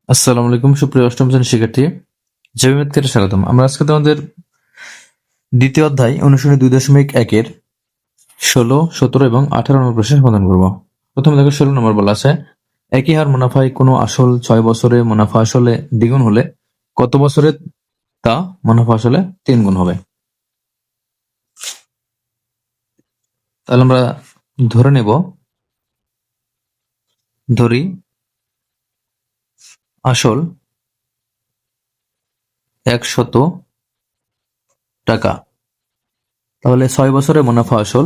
আসসালামু আলাইকুম সুপ্রিয় অষ্টম শ্রেণীর শিক্ষার্থী, জেবিমেথকে স্বাগতম। আমরা আজকে তোমাদের দ্বিতীয় অধ্যায় অনুশীলনী 2.1-এর 16, 17 এবং 18 নম্বর প্রশ্নের সমাধান করব। প্রথমে দেখো 16 নম্বর বলা আছে, একই হার মুনাফায় কোনো আসল 6 বছরে মুনাফা আসলে দ্বিগুণ হলে কত বছরে তা মুনাফা আসলে 3 গুণ হবে? তাহলে আমরা ধরে নেব, ধরি আসল 100 টাকা, তাহলে 6 বছরে মুনাফা আসল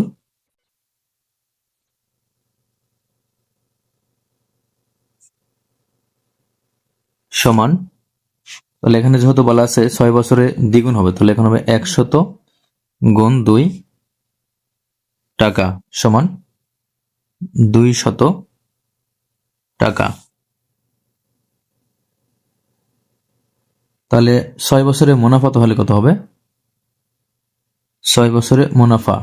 সমান, তাহলে এখানে যেহেতু বলা আছে 6 বছরে দ্বিগুণ হবে, তাহলে এখানে হবে 100 গুণ 2 টাকা সমান 200 টাকা। তাহলে 6 বছরে মুনাফা তাহলে কত হবে? 6 বছরে মুনাফা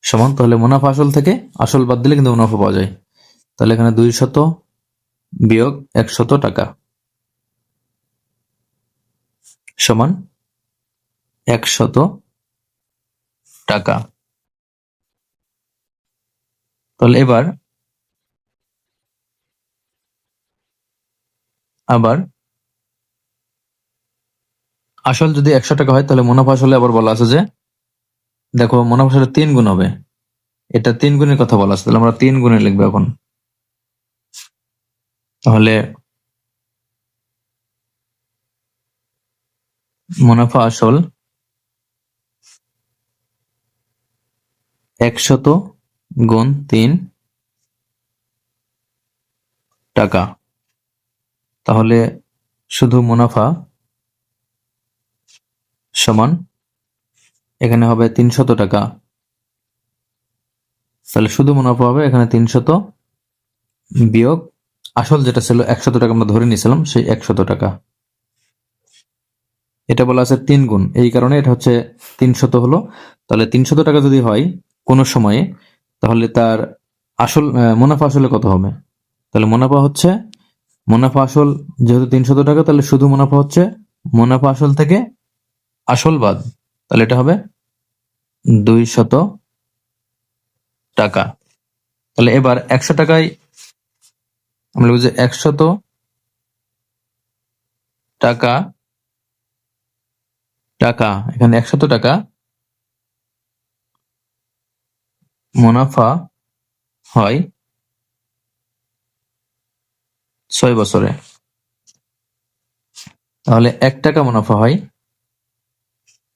সমান, তাহলে মুনাফা আসল থেকে আসল বাদ দিলে কিন্তু মুনাফা পাওয়া যায়। তাহলে এখানে 200 বিয়োগ 100 টাকা সমান 100 টাকা। তাহলে এবার আবার আসল যদি 100 টাকা হয়, তাহলে মুনাফা আসলে আবার বলা আছে যে, দেখো মুনাফা আসলে 3 গুণ হবে, এটা 3 গুণের কথা বলা আছে, তাহলে আমরা 3 গুণে লিখবো এখন। তাহলে মুনাফা আসল 100 গুণ 3 টাকা, তাহলে শুধু মুনাফা সমান এখানে হবে 300 টাকা। তাহলে শুধু মুনাফা হবে এখানে 300 বিয়োগ আসল যেটা ছিল 100 টাকা আমরা ধরে নিয়েছিলাম, সেই 100 টাকা। এটা বলা আছে 3 গুণ, এই কারণে এটা হচ্ছে 300 হলো। তাহলে 300 টাকা যদি হয় কোনো সময়ে, তাহলে তার আসল মুনাফা আসলে কত হবে? তাহলে মুনাফা আসল যেহেতু 300 টাকা, তাহলে শুধু মুনাফা হচ্ছে মুনাফা আসল থেকে আসল বাদ, তাহলে এটা হবে 200 টাকা। তাহলে এবার 100 টাকায় আমরা লিখব যে 100 টাকা টাকা এখানে 100 টাকা মুনাফা হয় 6 বছরে। তাহলে 1 টাকা মুনাফা হয়,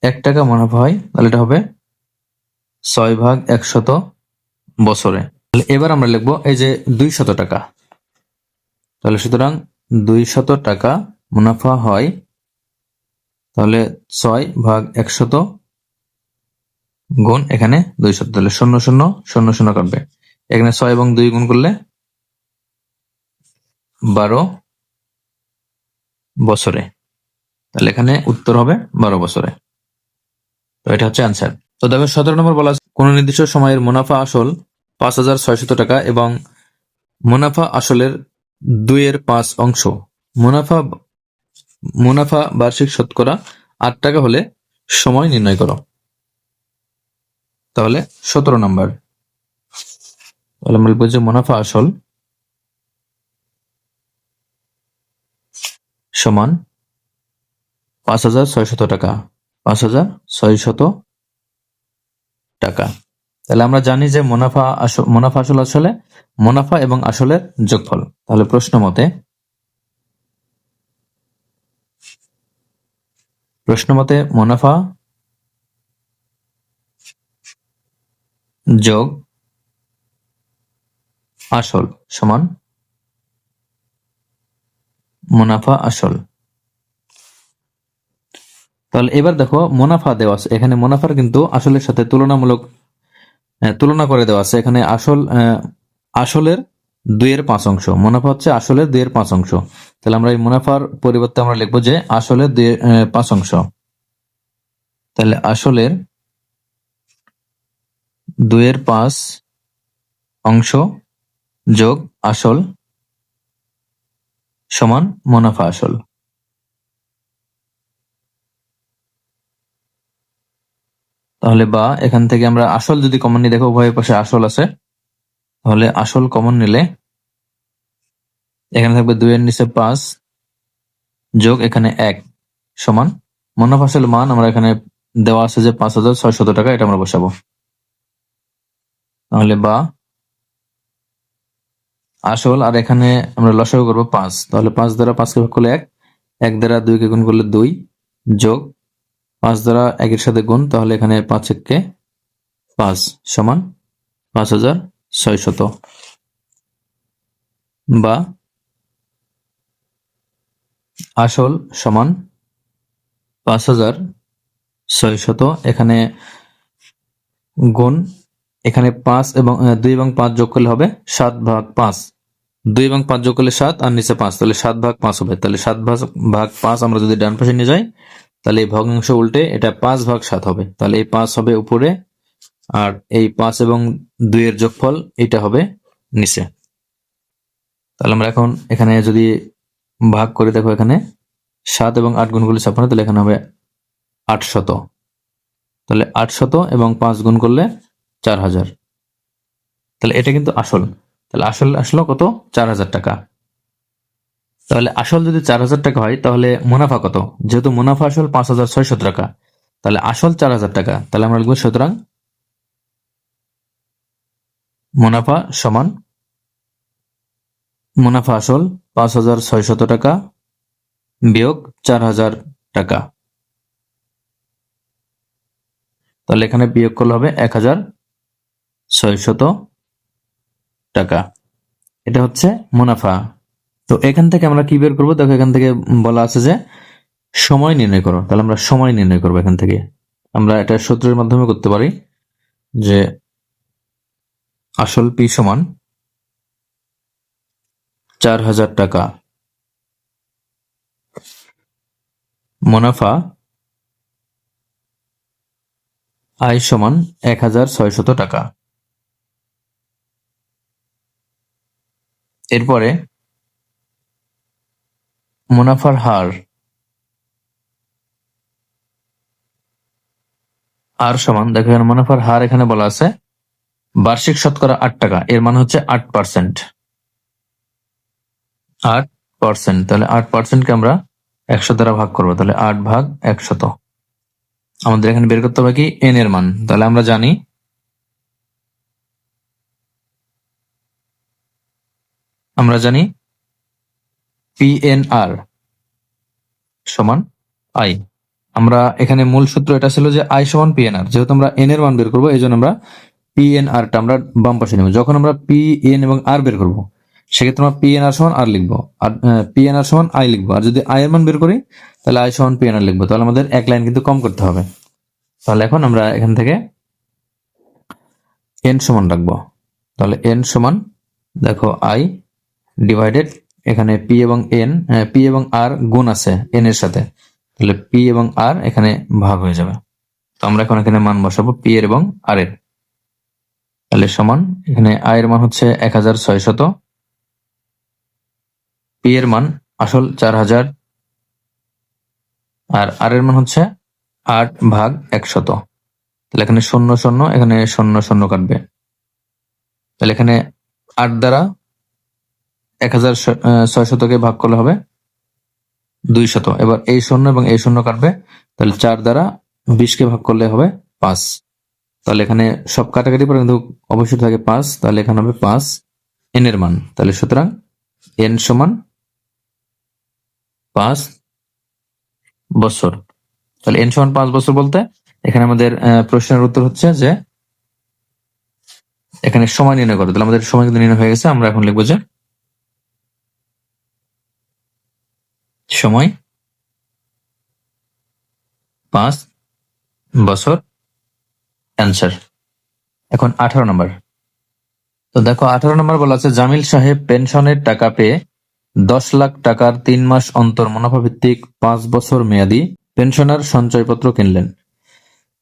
1 টাকা মুনাফা হয়, তাহলে এটা হবে 6/100 বছরে। তাহলে এবার আমরা লিখবো এই যে 200 টাকা, তাহলে সুতরাং 200 টাকা মুনাফা হয়, তাহলে 6/100 গুণ এখানে 200, তাহলে 0 0 0 0 কাটবে, এখানে 6 এবং 2 গুণ করলে 12 বছরে, তাহলে এখানে উত্তর হবে 12 বছরে। তো এটা হচ্ছে অ্যান্সার। তো দেখো 17 নম্বর বলা আছে, কোন নির্দিষ্ট সময়ের মুনাফা আসল 5,600 টাকা এবং মুনাফা আসলের 2/5 অংশ, মুনাফা মুনাফা বার্ষিক শতকরা 8 টাকা হলে সময় নির্ণয় করো। তাহলে 17 নম্বর, তাহলে আমরা লিখব যে মুনাফা আসল সমান 5,600 টাকা, 5,600 টাকা। তাহলে আমরা জানি যে মুনাফা আসল আসলে মুনাফা এবং আসলের যোগফল। তাহলে প্রশ্ন মতে মুনাফা যোগ আসল সমান মুনাফা আসল। তাহলে এবার দেখো মুনাফা দেওয়া আছে, এখানে মুনাফার কিন্তু আসলের সাথে তুলনা করে দেওয়া আছে। এখানে আসলের 2/5 অংশ, মুনাফা হচ্ছে আসলের 2/5 অংশ। তাহলে আমরা এই মুনাফার পরিবর্তে আমরা লিখবো যে আসলের 2/5 অংশ। তাহলে আসলের 2/5 অংশ যোগ আসল সমান মুনাফা আসল। তাহলে বা এখান থেকে আমরা আসল যদি কমন নিয়ে দেখো, উভয় পাশে আসল আছে, তাহলে আসল কমন নিলে এখানে থাকবে 2 এর নিচে 5 যোগ এখানে 1 সমান মুনাফা আসল মান আমরা এখানে দেওয়া আছে যে 5,600 টাকা, এটা আমরা বসাবো। তাহলে বা আসল, আর এখানে আমরা লসাগু করবো 5, তাহলে 5 দ্বারা 5কে ভাগ করলে 1, 1 দ্বারা 2কে গুণ করলে 2 যোগ 5 দ্বারা 1 এর সাথে গুণ, তাহলে এখানে 5 1 5 সমান 5,600। বা আসল সমান 5,600, এখানে গুণ, এখানে 5 এবং 2 এবং 5 যোগ করলে হবে 7/5, 2 এবং 5 যোগ করলে 7 আর নিচে 5, তাহলে 7/5 হবে। তাহলে 7/5 আমরা যদি ডান পাশে নিয়ে যাই, তাহলে এই ভগ্নাংশ উল্টে এটা 5/7 হবে। তাহলে এই 5 হবে উপরে, আর এই 5 এবং 2 এর যোগফল এটা হবে নিচে। তাহলে আমরা এখন এখানে যদি ভাগ করে দেখো, এখানে 7 এবং 8 গুণ করলে 56, তাহলে এখানে হবে 800। তাহলে 800 এবং 5 গুণ করলে 4,000। তাহলে এটা কিন্তু আসল। তাহলে আসল আসলো কত? 4,000 টাকা। তাহলে আসল যদি 4,000 টাকা হয়, তাহলে মুনাফা কত? যেহেতু মুনাফা আসল 5,600 টাকা, তাহলে আসল 4,000 টাকা। তাহলে আমরা লিখবো সুতরাং মুনাফা সমান মুনাফা আসল 5,600 টাকা বিয়োগ 4,000 টাকা। তাহলে এখানে বিয়োগ করলে হবে 1,600 টাকা। এটা হচ্ছে মুনাফা। তো এখান থেকে আমরা কি বের করবো? দেখো, এখান থেকে বলা আছে যে সময় নির্ণয় করো। তাহলে আমরা সময় নির্ণয় করবো। এখান থেকে আমরা এটা সূত্রের মাধ্যমে করতে পারি যে আসল পি সমান 4,000 টাকা, মুনাফা আয় সমান 1,600 টাকা। এরপরে মুনাফার হার সমান, দেখো এখানে মুনাফার হার এখানে বলা আছে বার্ষিক শতকরা 8 টাকা, এর মান হচ্ছে 8%। 8%, তাহলে 8%কে আমরা 100 দ্বারা ভাগ করবো, তাহলে 8/100। আমাদের এখানে বের করতে হবে কি? এন এর মান। তাহলে আমরা জানি PNR সমান আই। আমরা এখানে মূল সূত্র এটা ছিল যে আই সমান PNR। যেহেতু আমরা এন এর মান বের করবো, এই জন্য আমরা PNRটা আমরা বাম পাশে নেব। যখন আমরা PN এবং আর বের করবো, সেক্ষেত্রে আমরা PNR সমান আর লিখবো, আর PNR সমান আই লিখবো। আর যদি আই এর মান বের করি, তাহলে আই সমান PNR লিখবো। তাহলে আমাদের এক লাইন কিন্তু কম করতে হবে। তাহলে এখন আমরা এখান থেকে এন সমান রাখবো। তাহলে এন সমান, দেখো, আই ডিভাইডেড, এখানে পি এবং আর গুণ আছে এন এর সাথে, তাহলে পি এবং আর এখানে ভাগ হয়ে যাবে। তো আমরা এখন এখানে মান বসাবো পি এর এবং আর এর। তাহলে সমান, এখানে আই এর মান হচ্ছে 1,600, পি এর মান আসল 4,000, আর আর এর মান হচ্ছে 8/100। তাহলে এখানে 0 0, এখানে 0 0 কাটবে। তাহলে এখানে 8 দ্বারা 1,600কে ভাগ করলে হবে 200। এবার এই 0 এবং এই 0 কাটবে, তাহলে 4 দ্বারা 20কে ভাগ করলে হবে 5। তাহলে এখানে সব কাটাকাটি পরে কিন্তু অবশ্যই থাকে 5, তাহলে এখানে হবে 5 এন এর মান। তাহলে সুতরাং এন সমান 5 বছর। তাহলে এন সমান 5 বছর বলতে এখানে আমাদের প্রশ্নের উত্তর হচ্ছে যে এখানে সময় নির্ণয় করো। তাহলে আমাদের সময় কিন্তু নির্ণয় হয়ে গেছে। আমরা এখন লিখবো যে সময় 5 বছর, অ্যান্সার। এখন 18 নম্বর। তো দেখো, 18 নম্বর বলা আছে জামিল সাহেব পেনশনের টাকা পেয়ে 10 লাখ টাকার 3 মাস অন্তর মুনাফা ভিত্তিক 5 বছর মেয়াদী পেনশনার সঞ্চয়পত্র কিনলেন।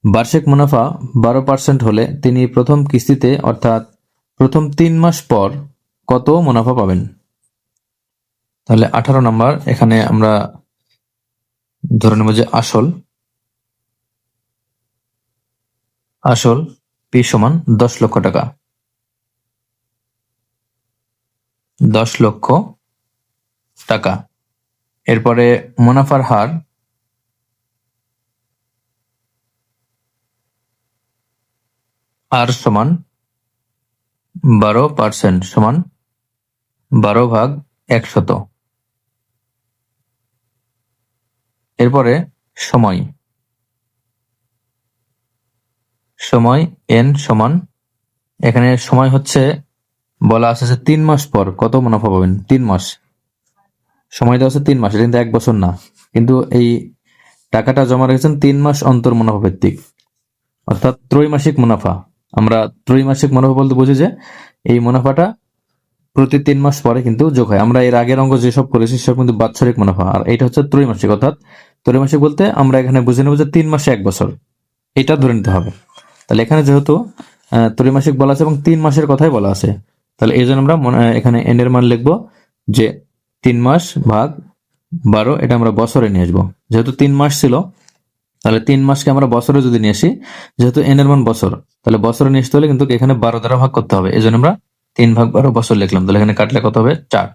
বার্ষিক মুনাফা 12% হলে তিনি প্রথম কিস্তিতে অর্থাৎ প্রথম 3 মাস পর কত মুনাফা পাবেন? তাহলে 18 নাম্বার, এখানে আমরা ধরে নেব যে আসল পি সমান 10 লক্ষ টাকা। 10 লক্ষ টাকা। এরপরে মুনাফার হার আর সমান 12% সমান 12/100। এরপরে সময় n সমান, এখানে সময় হচ্ছে বলা আছে যে 3 মাস পর কত মুনাফা পাবেন। 3 মাস সময় দেওয়া আছে, 3 মাস, এটা কিন্তু 1 বছর না। কিন্তু এই টাকাটা জমা রেখেছেন 3 মাস অন্তর মুনাফা ভিত্তিক, অর্থাৎ ত্রৈমাসিক মুনাফা। আমরা ত্রৈমাসিক মুনাফা বলতে বুঝি যে এই মুনাফাটা প্রতি 3 মাস পরে কিন্তু যোগ হয়। আমরা এর আগের অঙ্ক যেসব করেছি সেসব কিন্তু বাৎসরিক মুনাফা, আর এটা হচ্ছে ত্রৈমাসিক। অর্থাৎ ত্রৈমাসিক বলতে আমরা এখানে বুঝে নেব যে 3 মাসে 1 বছর, এটা ধরে নিতে হবে। তাহলে এখানে যেহেতু ত্রৈমাসিক বলা আছে এবং 3 মাসের কথাই বলা আছে, তাহলে এই জন্য আমরা এখানে এন এর মান লিখবো যে 3 মাস ভাগ 12, এটা আমরা বছরে নিয়ে আসবো। যেহেতু 3 মাস ছিল, তাহলে 3 মাসকে আমরা বছরে যদি নিয়ে আসি, যেহেতু এন এর মান বছর, তাহলে বছরে নিয়ে আসতে হলে কিন্তু এখানে 12 দ্বারা ভাগ করতে হবে। এই জন্য আমরা 3/12 বছর লিখলাম। তাহলে এখানে কাটলে কত হবে? 4।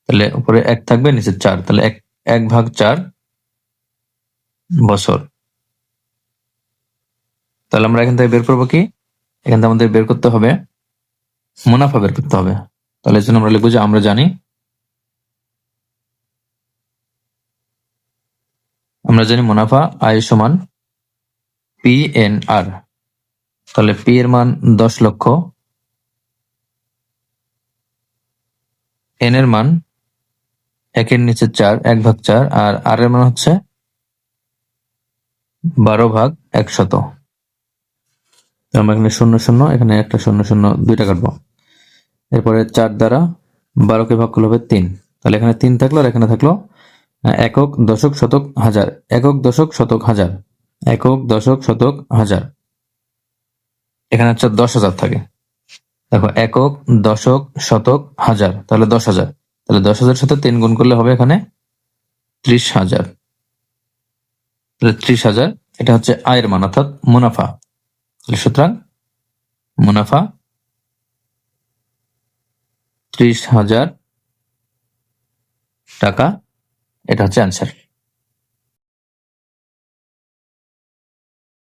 তাহলে উপরে 1 থাকবে, নিচে 4, তাহলে 1/4 বছর। তাহলে আমরা এখান থেকে বের করবো কি? এখান থেকে আমাদের বের করতে হবে মুনাফা, বের করতে হবে। তাহলে এই জন্য আমরা লিখবো যে আমরা জানি মুনাফা আয় সমান PNR। তাহলে পি এর মান 10 লক্ষ, এন এর মান 1 এর নিচে 4, 1/4, আর আর এর মান হচ্ছে 12/100। আমরা এখানে 0 0, এখানে একটা 0 0, 2টা কাটবো। এরপরে 4 দ্বারা 12কে ভাগ করলে হবে 3। তাহলে এখানে 3 থাকলো, আর এখানে থাকলো একক, দশক, শতক, হাজার। একক, দশক, শতক, হাজার। একক, দশক, শতক, হাজার। এখানে হচ্ছে 10,000 থাকে। দেখো, একক, দশক, শতক, হাজার, তাহলে 10,000। তাহলে 10,000 সাথে 3 গুণ করলে হবে এখানে 30,000। তাহলে 30,000 এটা হচ্ছে আয়ের মান, অর্থাৎ মুনাফা। সুতরাং মুনাফা 30,000 টাকা, এটা হচ্ছে অ্যান্সার।